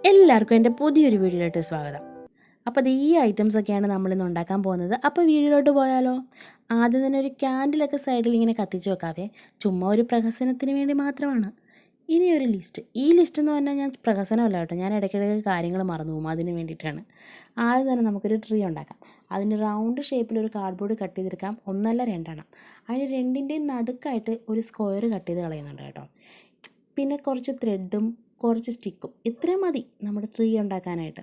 എല്ലാവർക്കും എൻ്റെ പുതിയൊരു വീഡിയോയിലോട്ട് സ്വാഗതം. അപ്പോൾ ഈ ഐറ്റംസൊക്കെയാണ് നമ്മളിന്ന് ഉണ്ടാക്കാൻ പോകുന്നത്. അപ്പോൾ വീഡിയോയിലോട്ട് പോയാലോ? ആദ്യം തന്നെ ഒരു ക്യാൻഡിലൊക്കെ സൈഡിൽ ഇങ്ങനെ കത്തിച്ച് വെക്കാവേ. ചുമ്മാ ഒരു പ്രഹസനത്തിന് വേണ്ടി മാത്രമാണ്. ഇനി ഒരു ലിസ്റ്റ്. ഈ ലിസ്റ്റ് എന്ന് പറഞ്ഞാൽ ഞാൻ പ്രഹസനമല്ല കേട്ടോ, ഞാൻ ഇടയ്ക്കിടയ്ക്ക് കാര്യങ്ങൾ മറന്നു പോകും, അതിന് വേണ്ടിയിട്ടാണ്. ആദ്യം തന്നെ നമുക്കൊരു ട്രീ ഉണ്ടാക്കാം. അതിന് റൗണ്ട് ഷേപ്പിലൊരു കാർഡ്ബോർഡ് കട്ട് ചെയ്തെടുക്കാം. ഒന്നല്ല രണ്ടെണ്ണം. അതിന് രണ്ടിൻ്റെയും നടുക്കായിട്ട് ഒരു സ്ക്വയർ കട്ട് ചെയ്ത് കളയുന്നുണ്ട് കേട്ടോ. പിന്നെ കുറച്ച് ത്രെഡും കുറച്ച് സ്റ്റിക്കും ഇത്രയും മതി നമ്മുടെ ട്രീ ഉണ്ടാക്കാനായിട്ട്.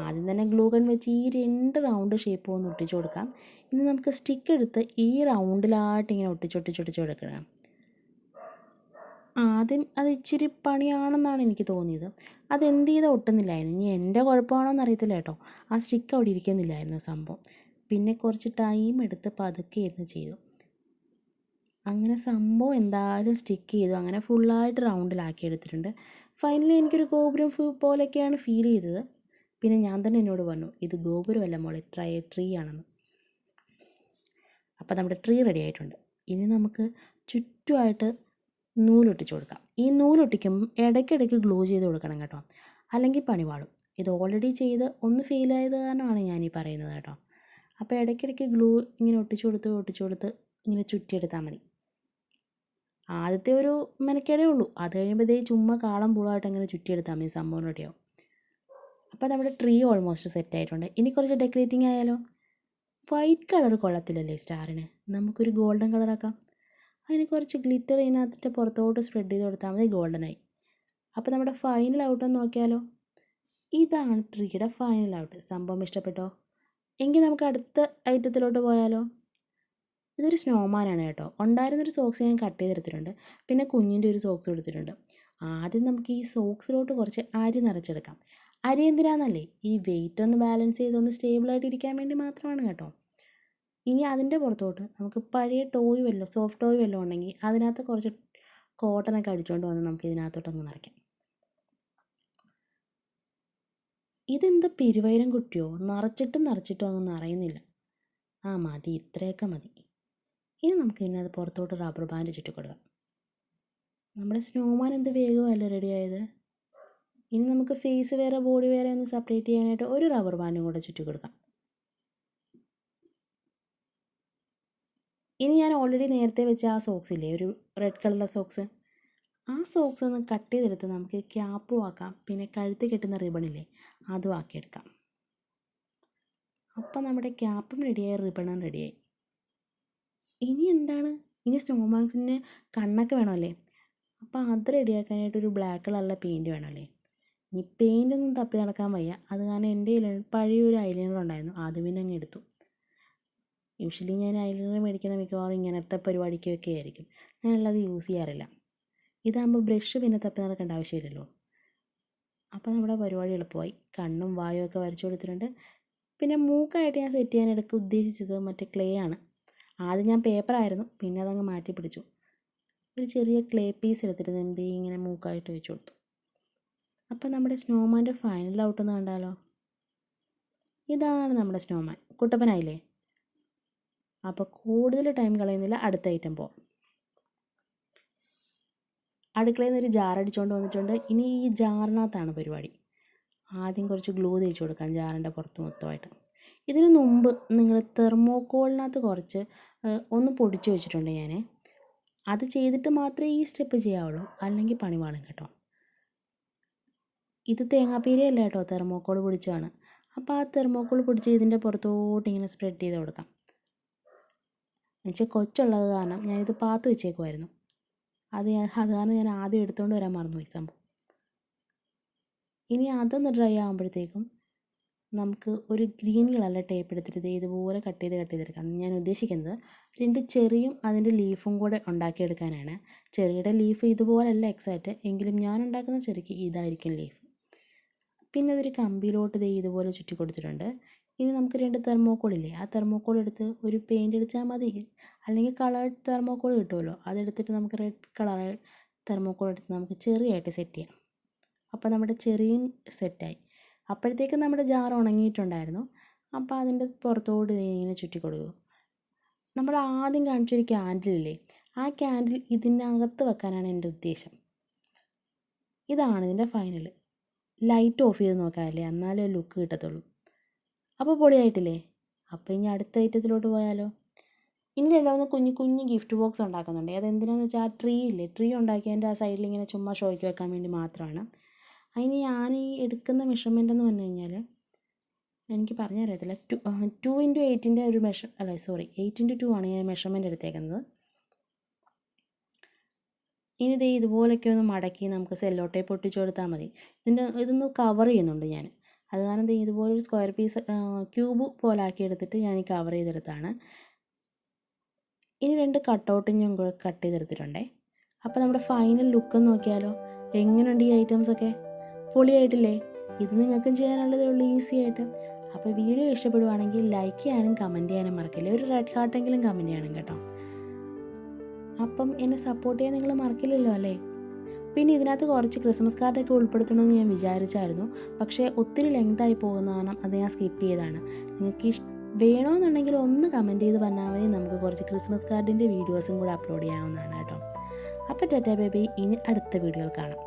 ആദ്യം തന്നെ ഗ്ലൂ ഗൺ വെച്ച് ഈ 2 റൗണ്ട് ഷേപ്പ് ഒന്ന് ഒട്ടിച്ചു കൊടുക്കാം. ഇനി നമുക്ക് സ്റ്റിക്ക് എടുത്ത് ഈ റൗണ്ടിലായിട്ട് ഇങ്ങനെ ഒട്ടിച്ചൊട്ടിച്ച് കൊടുക്കണം. ആദ്യം അത് ഇച്ചിരി പണിയാണെന്നാണ് എനിക്ക് തോന്നിയത്. അതെന്ത് ചെയ്താൽ ഒട്ടുന്നില്ലായിരുന്നു. ഇനി എൻ്റെ കുഴപ്പമാണോന്ന് അറിയത്തില്ല കേട്ടോ. ആ സ്റ്റിക്ക് അവിടെ ഇരിക്കുന്നില്ലായിരുന്നു സംഭവം. പിന്നെ കുറച്ച് ടൈം എടുത്ത് പതുക്കെ ഇരുന്ന് ചെയ്തു. അങ്ങനെ സംഭവം എന്തായാലും സ്റ്റിക്ക് ചെയ്തു. അങ്ങനെ ഫുള്ളായിട്ട് റൗണ്ടിലാക്കി എടുത്തിട്ടുണ്ട്. ഫൈനലി എനിക്കൊരു ഗോപുരം പോലെയൊക്കെയാണ് ഫീൽ ചെയ്തത്. പിന്നെ ഞാൻ തന്നെ എന്നോട് പറഞ്ഞു, ഇത് ഗോപുരമല്ല മോളെ, ട്രീ ആണെന്ന്. അപ്പോൾ നമ്മുടെ ട്രീ റെഡി ആയിട്ടുണ്ട്. ഇനി നമുക്ക് ചുറ്റുമായിട്ട് നൂലൊട്ടിച്ച് കൊടുക്കാം. ഈ നൂലൊട്ടിക്കുമ്പം ഇടയ്ക്കിടയ്ക്ക് ഗ്ലൂ ചെയ്ത് കൊടുക്കണം കേട്ടോ, അല്ലെങ്കിൽ പണിപാളും. ഇത് ഓൾറെഡി ചെയ്ത് ഒന്ന് ഫെയിലായത് കാരണമാണ് ഞാനീ പറയുന്നത് കേട്ടോ. അപ്പോൾ ഇടയ്ക്കിടയ്ക്ക് ഗ്ലൂ ഇങ്ങനെ ഒട്ടിച്ചു കൊടുത്ത് ഇങ്ങനെ ചുറ്റിയെടുത്താൽ മതി. ആദ്യത്തെ ഒരു മെനക്കേടേ ഉള്ളൂ. അത് കഴിയുമ്പോഴത്തേ ചുമ്മാ കാളം പൂളായിട്ട് അങ്ങനെ ചുറ്റിയെടുത്താൽ മതി, സംഭവം റെഡിയാവും. അപ്പോൾ നമ്മുടെ ട്രീ ഓൾമോസ്റ്റ് സെറ്റ് ആയിട്ടുണ്ട്. ഇനി കുറച്ച് ഡെക്കറേറ്റിംഗ് ആയാലോ? വൈറ്റ് കളർ കൊള്ളത്തില്ലല്ലേ സ്റ്റാറിന്, നമുക്കൊരു ഗോൾഡൻ കളറാക്കാം. അതിന് കുറച്ച് ഗ്ലിറ്റർ ഇതിനകത്തിട്ട് പുറത്തോട്ട് സ്പ്രെഡ് ചെയ്ത് കൊടുത്താൽ മതി, ഗോൾഡനായി. അപ്പോൾ നമ്മുടെ ഫൈനൽ ഔട്ടെന്ന് നോക്കിയാലോ? ഇതാണ് ട്രീയുടെ ഫൈനൽ ഔട്ട്. സംഭവം ഇഷ്ടപ്പെട്ടോ? എങ്കിൽ നമുക്ക് അടുത്ത ഐറ്റത്തിലോട്ട് പോയാലോ? ഇതൊരു സ്നോമാനാണ് കേട്ടോ. ഉണ്ടായിരുന്നൊരു സോക്സ് ഞാൻ കട്ട് ചെയ്തെടുത്തിട്ടുണ്ട്. പിന്നെ കുഞ്ഞിൻ്റെ ഒരു സോക്സ് എടുത്തിട്ടുണ്ട്. ആദ്യം നമുക്ക് ഈ സോക്സിലോട്ട് കുറച്ച് അരി നിറച്ചെടുക്കാം. അരി എന്തിനാണെന്നല്ലേ, ഈ വെയിറ്റ് ഒന്ന് ബാലൻസ് ചെയ്തൊന്ന് സ്റ്റേബിളായിട്ട് ഇരിക്കാൻ വേണ്ടി മാത്രമാണ് കേട്ടോ. ഇനി അതിൻ്റെ പുറത്തോട്ട് നമുക്ക് പഴയ ടോയ് വല്ലതും സോഫ്റ്റ് ടോയ് വല്ലതും ഉണ്ടെങ്കിൽ അതിനകത്ത് കുറച്ച് കോട്ടനൊക്കെ അടിച്ചുകൊണ്ട് വന്ന് നമുക്ക് ഇതിനകത്തോട്ടങ്ങ് നിറയ്ക്കാം. ഇതെന്താ പെരുവൈരം കുട്ടിയോ? നിറച്ചിട്ടും അങ്ങ് നിറയുന്നില്ല. മതി, ഇത്രയൊക്കെ മതി. ഇനി നമുക്ക് ഇതിനകത്ത് പുറത്തോട്ട് റബ്ബർ ബാൻഡ് ചുറ്റി കൊടുക്കാം. നമ്മുടെ സ്നോമാൻ എന്ത് വേഗമല്ലേ റെഡിയായത്. ഇനി നമുക്ക് ഫേസ് വേറെ ബോഡി വേറെ ഒന്ന് സെപ്പറേറ്റ് ചെയ്യാനായിട്ട് ഒരു റബ്ബർ ബാൻഡും കൂടെ ചുറ്റി കൊടുക്കാം. ഇനി ഞാൻ ഓൾറെഡി നേരത്തെ വെച്ച ആ സോക്സ് ഇല്ലേ, ഒരു റെഡ് കളറിലെ സോക്സ്, ആ സോക്സ് ഒന്ന് കട്ട് ചെയ്തെടുത്ത് നമുക്ക് ക്യാപ്പും ആക്കാം. പിന്നെ കഴുത്ത് കെട്ടുന്ന റിബണില്ലേ, അതും ആക്കിയെടുക്കാം. അപ്പം നമ്മുടെ ക്യാപ്പും റെഡിയായി, റിബണും റെഡിയായി. ഇനി എന്താണ്? ഇനി സ്നോമാൻസിന് കണ്ണൊക്കെ വേണമല്ലേ. അപ്പോൾ അത് റെഡിയാക്കാനായിട്ട് ഒരു ബ്ലാക്ക് കളറിലെ പെയിൻറ്റ് വേണമല്ലേ. ഇനി പെയിൻ്റൊന്നും തപ്പി നടക്കാൻ വയ്യ. അത് കാരണം എൻ്റെ കയ്യിൽ പഴയൊരു ഐലൈനർ ഉണ്ടായിരുന്നു, അത് പിന്നെ അങ്ങ് എടുത്തു. യൂഷ്വലി ഞാൻ ഐലൈനർ മേടിക്കുന്ന മിക്കവാറും ഇങ്ങനത്തെ പരിപാടിക്കൊക്കെ ആയിരിക്കും. ഞാനല്ലാതെ യൂസ് ചെയ്യാറില്ല. ഇതാകുമ്പോൾ ബ്രഷ് പിന്നെ തപ്പി നടക്കേണ്ട ആവശ്യമില്ലല്ലോ. അപ്പോൾ നമ്മുടെ പരിപാടി എളുപ്പമായി. കണ്ണും വായും ഒക്കെ വരച്ചു കൊടുത്തിട്ടുണ്ട്. പിന്നെ മൂക്കായിട്ട് ഞാൻ സെറ്റ് ചെയ്യാനെടുക്ക് ഉദ്ദേശിച്ചത് മറ്റേ ക്ലേ ആണ്. ആദ്യം ഞാൻ പേപ്പറായിരുന്നു, പിന്നെ അതങ്ങ് മാറ്റി പിടിച്ചു. ഒരു ചെറിയ ക്ലേ പീസ് എടുത്തിട്ട് എന്ത് ഇങ്ങനെ മൂക്കായിട്ട് വെച്ച് കൊടുത്തു. അപ്പോൾ നമ്മുടെ സ്നോമാൻ്റെ ഫൈനൽ ഔട്ടെന്ന് കണ്ടാലോ? ഇതാണ് നമ്മുടെ സ്നോമാൻ. കുട്ടപ്പനായില്ലേ? അപ്പോൾ കൂടുതൽ ടൈം കളയുന്നില്ല, അടുത്ത ഐറ്റം പോവാം. അടുക്കളയിൽ നിന്ന് ഒരു ജാർ അടിച്ചുകൊണ്ട് വന്നിട്ടുണ്ട്. ഇനി ഈ ജാറിനകത്താണ് പരിപാടി. ആദ്യം കുറച്ച് ഗ്ലൂ തേച്ച് കൊടുക്കാം ജാറിൻ്റെ പുറത്ത് മൊത്തമായിട്ട്. ഇതിനു മുമ്പ് നിങ്ങൾ തെർമോക്കോളിനകത്ത് കുറച്ച് ഒന്ന് പൊടിച്ച് വെച്ചിട്ടുണ്ട് ഞാൻ. അത് ചെയ്തിട്ട് മാത്രമേ ഈ സ്റ്റെപ്പ് ചെയ്യാവുള്ളൂ, അല്ലെങ്കിൽ പണി പാളും കേട്ടോ. ഇത് തേങ്ങാപ്പീരയല്ല കേട്ടോ, തെർമോക്കോൾ പൊടിച്ചാണ്. അപ്പോൾ ആ തെർമോക്കോൾ പൊടിച്ച് ഇതിൻ്റെ പുറത്തോട്ട് ഇങ്ങനെ സ്പ്രെഡ് ചെയ്ത് കൊടുക്കാം. എന്നുവെച്ചാൽ കൊച്ചുള്ളത് കാരണം ഞാനിത് പാത്ത് വെച്ചേക്കുമായിരുന്നു. അത് കാരണം ഞാൻ ആദ്യം എടുത്തുകൊണ്ട് വരാൻ മറന്നുപോയി സംഭവം. ഇനി അതൊന്ന് ഡ്രൈ ആകുമ്പോഴത്തേക്കും നമുക്ക് ഒരു ഗ്രീൻ കളറിലെ ടേപ്പ് എടുത്തിട്ട് ഇതുപോലെ കട്ട് ചെയ്തെടുക്കാം. ഞാൻ ഉദ്ദേശിക്കുന്നത് 2 ചെറിയും അതിൻ്റെ ലീഫും കൂടെ ഉണ്ടാക്കിയെടുക്കാനാണ്. ചെറിയുടെ ലീഫ് ഇതുപോലല്ല എക്സാക്റ്റ്, എങ്കിലും ഞാൻ ഉണ്ടാക്കുന്ന ചെറിക്ക് ഇതായിരിക്കും ലീഫ്. പിന്നെ അതൊരു കമ്പിയിലോട്ട് ഇതുപോലെ ചുറ്റി കൊടുത്തിട്ടുണ്ട്. ഇനി നമുക്ക് 2 തെർമോക്കോളില്ലേ, ആ തെർമോക്കോൾ എടുത്ത് ഒരു പെയിൻ്റ് അടിച്ചാൽ മതി. അല്ലെങ്കിൽ കളേർഡ് തെർമോക്കോൾ കിട്ടുമല്ലോ, അതെടുത്തിട്ട് നമുക്ക് റെഡ് കളർ തെർമോക്കോൾ എടുത്ത് നമുക്ക് ചെറിയായിട്ട് സെറ്റ് ചെയ്യാം. അപ്പോൾ നമ്മുടെ ചെറിയും സെറ്റായി. അപ്പോഴത്തേക്കും നമ്മുടെ ജാർ ഉണങ്ങിയിട്ടുണ്ടായിരുന്നു. അപ്പോൾ അതിൻ്റെ പുറത്തോട്ട് ഇങ്ങനെ ചുറ്റി കൊടുക്കും. നമ്മൾ ആദ്യം കാണിച്ചൊരു ക്യാൻഡിലില്ലേ, ആ ക്യാൻഡിൽ ഇതിനകത്ത് വെക്കാനാണ് എൻ്റെ ഉദ്ദേശം. ഇതാണ് ഇതിൻ്റെ ഫൈനൽ. ലൈറ്റ് ഓഫ് ചെയ്ത് നോക്കാമല്ലേ, എന്നാലേ ലുക്ക് കിട്ടത്തുള്ളൂ. അപ്പോൾ പൊളിയായിട്ടില്ലേ? അപ്പോൾ ഇനി അടുത്ത ഐറ്റത്തിലോട്ട് പോയാലോ? ഇനി രണ്ടാമത് കുഞ്ഞു കുഞ്ഞു ഗിഫ്റ്റ് ബോക്സ് ഉണ്ടാക്കുന്നുണ്ട്. അതെന്തിനാണെന്ന് വെച്ചാൽ ആ ട്രീ ഉണ്ടാക്കിയതിൻ്റെ ആ സൈഡിൽ ഇങ്ങനെ ചുമ്മാ ഷോയ്ക്ക് വെക്കാൻ വേണ്ടി മാത്രമാണ്. അതിന് ഞാൻ ഈ എടുക്കുന്ന മെഷർമെൻ്റ് എന്ന് പറഞ്ഞു കഴിഞ്ഞാൽ എനിക്ക് പറഞ്ഞു തരത്തില്ല. 2x8 ഒരു 8x2 ആണ് ഞാൻ മെഷർമെൻ്റ് എടുത്തേക്കുന്നത്. ഇനി ദേ ഇതുപോലൊക്കെ ഒന്ന് മടക്കി നമുക്ക് സെല്ലോ ടേപ്പ് ഒട്ടിച്ച് കൊടുത്താൽ മതി. ഇതൊന്ന് കവർ ചെയ്യുന്നുണ്ട് ഞാൻ. അത് കാരണം ദേ ഇതുപോലൊരു സ്ക്വയർ പീസ് ക്യൂബ് പോലെ ആക്കി എടുത്തിട്ട് ഞാൻ ഈ കവർ ചെയ്തെടുത്താണ്. ഇനി 2 കട്ടൗട്ടും ഞാൻ കട്ട് ചെയ്തെടുത്തിട്ടുണ്ടേ. അപ്പോൾ നമ്മുടെ ഫൈനൽ ലുക്ക് നോക്കിയാലോ? എങ്ങനെയുണ്ട് ഈ ഐറ്റംസൊക്കെ? പൊളിയായിട്ടില്ലേ? ഇത് നിങ്ങൾക്കും ചെയ്യാനുള്ളതേ ഉള്ളൂ, ഈസി ആയിട്ട്. അപ്പോൾ വീഡിയോ ഇഷ്ടപ്പെടുവാണെങ്കിൽ ലൈക്ക് ചെയ്യാനും കമൻറ്റ് ചെയ്യാനും മറക്കില്ല. ഒരു റെഡ് ഹാർട്ടെങ്കിലും കമൻറ്റ് ചെയ്യണം കേട്ടോ. അപ്പം എന്നെ സപ്പോർട്ട് ചെയ്യാൻ നിങ്ങൾ മറക്കില്ലല്ലോ അല്ലേ? പിന്നെ ഇതിനകത്ത് കുറച്ച് ക്രിസ്മസ് കാർഡൊക്കെ ഉൾപ്പെടുത്തണമെന്ന് ഞാൻ വിചാരിച്ചായിരുന്നു. പക്ഷേ ഒത്തിരി ലെങ്തായി പോകുന്ന കാരണം അത് ഞാൻ സ്കിപ്പ് ചെയ്തതാണ്. നിങ്ങൾക്ക് വേണമെന്നുണ്ടെങ്കിൽ ഒന്ന് കമൻറ്റ് ചെയ്ത് പറഞ്ഞാൽ മതി. നമുക്ക് കുറച്ച് ക്രിസ്മസ് കാർഡിൻ്റെ വീഡിയോസും കൂടെ അപ്ലോഡ് ചെയ്യാവുന്നതാണ് കേട്ടോ. അപ്പോൾ ടാറ്റാ ബേബി, ഇനി അടുത്ത വീഡിയോയിൽ കാണാം.